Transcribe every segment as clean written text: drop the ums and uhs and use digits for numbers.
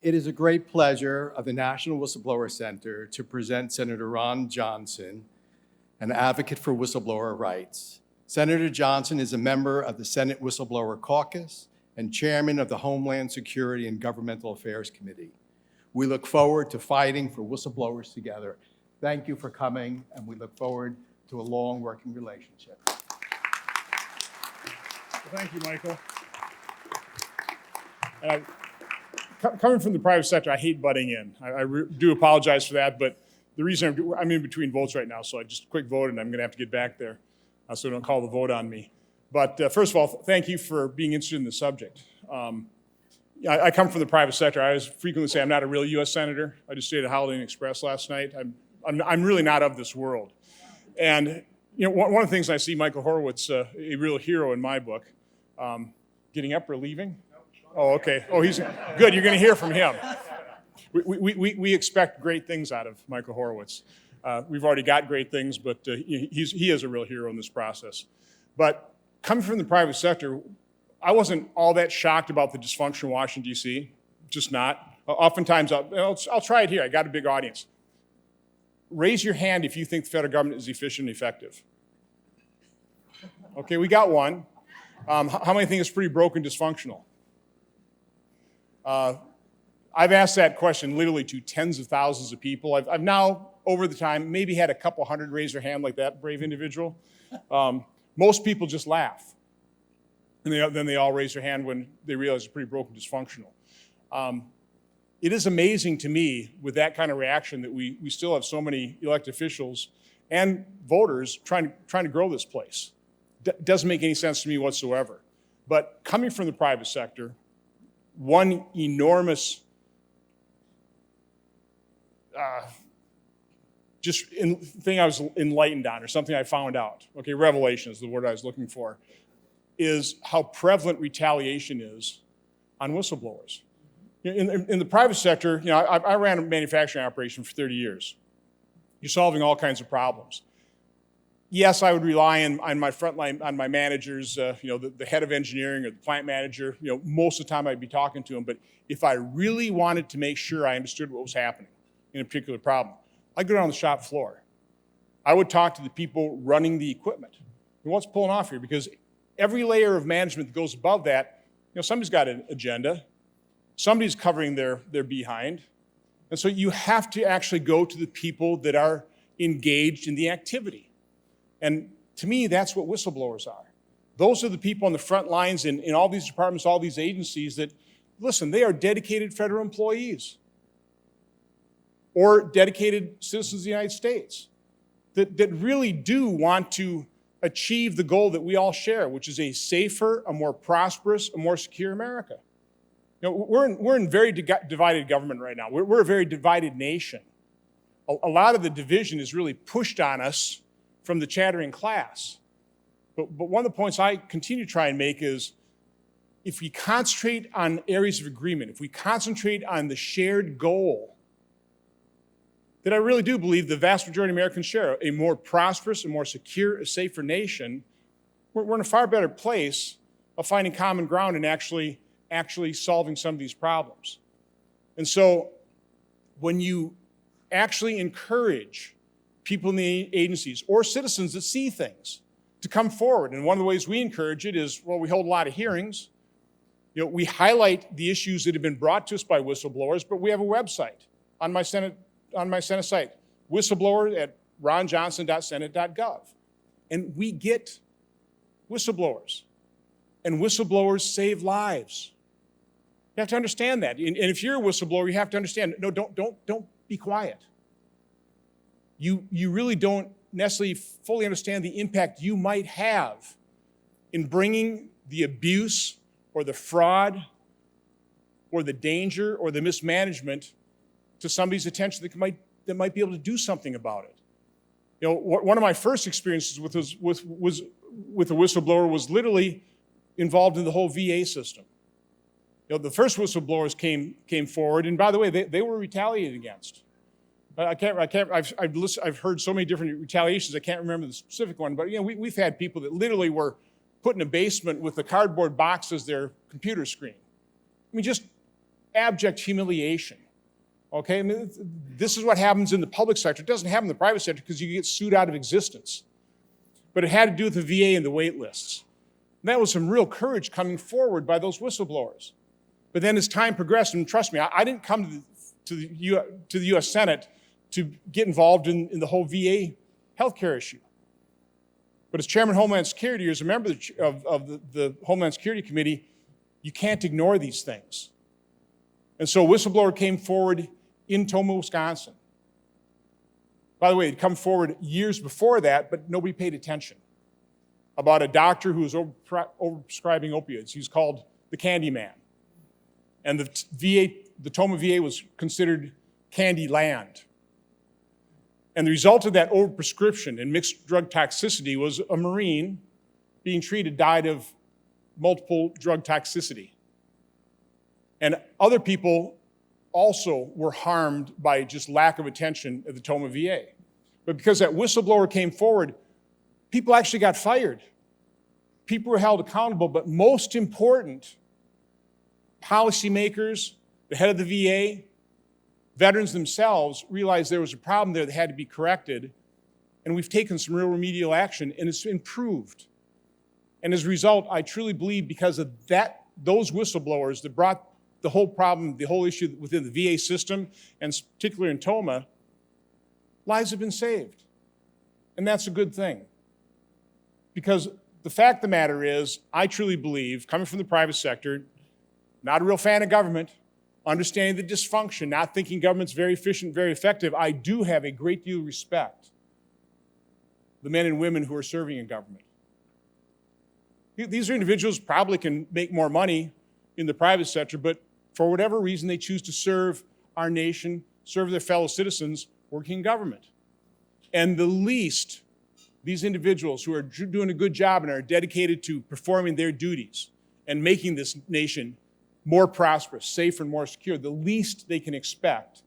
It is a great pleasure of the National Whistleblower Center to present Senator Ron Johnson, an advocate for whistleblower rights. Senator Johnson is a member of the Senate Whistleblower Caucus and chairman of the Homeland Security and Governmental Affairs Committee. We look forward to fighting for whistleblowers together. Thank you for coming, and we look forward to a long working relationship. Thank you, Michael. Coming from the private sector, I hate butting in. I do apologize for that, but the reason I'm in between votes right now, so I just quick vote and I'm going to have to get back there, so don't call the vote on me. But first of all, thank you for being interested in the subject. I come from the private sector. I always frequently say I'm not a real U.S. senator. I just stayed at Holiday Inn Express last night. I'm really not of this world. And you know, one of the things I see Michael Horowitz, a real hero in my book, getting up or leaving? Oh, okay. Oh, he's good. You're going to hear from him. We expect great things out of Michael Horowitz. We've already got great things, but he is a real hero in this process. But coming from the private sector, I wasn't all that shocked about the dysfunction in Washington, D.C., just not. Oftentimes, I'll try it here. I got a big audience. Raise your hand if you think the federal government is efficient and effective. Okay, we got one. How many think it's pretty broken, dysfunctional? I've asked that question literally to tens of thousands of people. I've now, over the time, maybe had a couple hundred raise their hand like that brave individual. Most people just laugh. And then they all raise their hand when they realize it's pretty broken, dysfunctional. It is amazing to me with that kind of reaction that we still have so many elected officials and voters trying to grow this place. Doesn't make any sense to me whatsoever. But coming from the private sector, one enormous thing I was enlightened on, or something I found out, okay, revelation is the word I was looking for, is how prevalent retaliation is on whistleblowers. In the private sector, you know, I ran a manufacturing operation for 30 years. You're solving all kinds of problems. Yes, I would rely on my frontline, on my managers, you know, the head of engineering or the plant manager. You know, most of the time I'd be talking to them. But if I really wanted to make sure I understood what was happening in a particular problem, I'd go down the shop floor. I would talk to the people running the equipment. And what's pulling off here? Because every layer of management that goes above that, you know, somebody's got an agenda. Somebody's covering their behind. And so you have to actually go to the people that are engaged in the activity. And to me, that's what whistleblowers are. Those are the people on the front lines in all these departments, all these agencies that, listen, they are dedicated federal employees or dedicated citizens of the United States that really do want to achieve the goal that we all share, which is a safer, a more prosperous, a more secure America. You know, we're in very divided government right now. We're a very divided nation. A lot of the division is really pushed on us from the chattering class. But one of the points I continue to try and make is if we concentrate on areas of agreement, if we concentrate on the shared goal, that I really do believe the vast majority of Americans share, a more prosperous, a more secure, a safer nation, we're in a far better place of finding common ground and actually solving some of these problems. And so when you actually encourage people in the agencies or citizens that see things to come forward, and one of the ways we encourage it is, well, we hold a lot of hearings. You know, we highlight the issues that have been brought to us by whistleblowers, but we have a website on my Senate site, whistleblower at ronjohnson.senate.gov. And we get whistleblowers. And whistleblowers save lives. You have to understand that. And if you're a whistleblower, you have to understand, no, don't be quiet. You really don't necessarily fully understand the impact you might have in bringing the abuse or the fraud or the danger or the mismanagement to somebody's attention that might be able to do something about it. You know, one of my first experiences with a whistleblower was literally involved in the whole VA system. You know, the first whistleblowers came forward, and by the way, they were retaliated against. I've heard so many different retaliations, I can't remember the specific one, but you know, we've had people that literally were put in a basement with a cardboard box as their computer screen. I mean, just abject humiliation. Okay, I mean, this is what happens in the public sector. It doesn't happen in the private sector because you get sued out of existence. But it had to do with the VA and the wait lists. And that was some real courage coming forward by those whistleblowers. But then as time progressed, and trust me, I didn't come to the U.S. Senate to get involved in the whole VA healthcare issue. But as Chairman of Homeland Security, as a member of the Homeland Security Committee, you can't ignore these things. And so a whistleblower came forward in Tomah, Wisconsin. By the way, it come forward years before that, but nobody paid attention. About a doctor who was overprescribing opioids. He was called the Candy Man. And the Tomah VA was considered candy land. And the result of that overprescription and mixed drug toxicity was a Marine being treated died of multiple drug toxicity. And other people also were harmed by just lack of attention at the Tomah VA. But because that whistleblower came forward, people actually got fired. People were held accountable, but most important, policymakers, the head of the VA, veterans themselves realized there was a problem there that had to be corrected, and we've taken some real remedial action, and it's improved. And as a result, I truly believe because of those whistleblowers that brought the whole problem, the whole issue within the VA system, and particularly in Tomah, lives have been saved. And that's a good thing. Because the fact of the matter is, I truly believe, coming from the private sector, not a real fan of government, understanding the dysfunction, not thinking government's very efficient, very effective, I do have a great deal of respect for the men and women who are serving in government. These are individuals who probably can make more money in the private sector, but for whatever reason, they choose to serve our nation, serve their fellow citizens working in government. And the least these individuals who are doing a good job and are dedicated to performing their duties and making this nation more prosperous, safer, and more secure, the least they can expect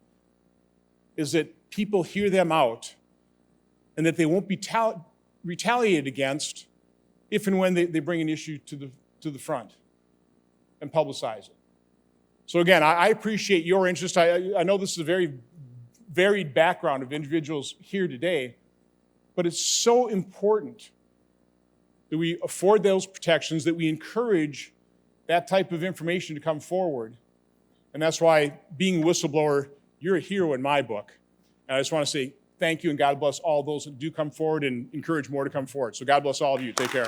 is that people hear them out and that they won't be retaliated against if and when they bring an issue to the front and publicize it. So again, I appreciate your interest. I know this is a very varied background of individuals here today, but it's so important that we afford those protections, that we encourage that type of information to come forward. And that's why being a whistleblower, you're a hero in my book. And I just want to say thank you and God bless all those that do come forward and encourage more to come forward. So God bless all of you. Take care.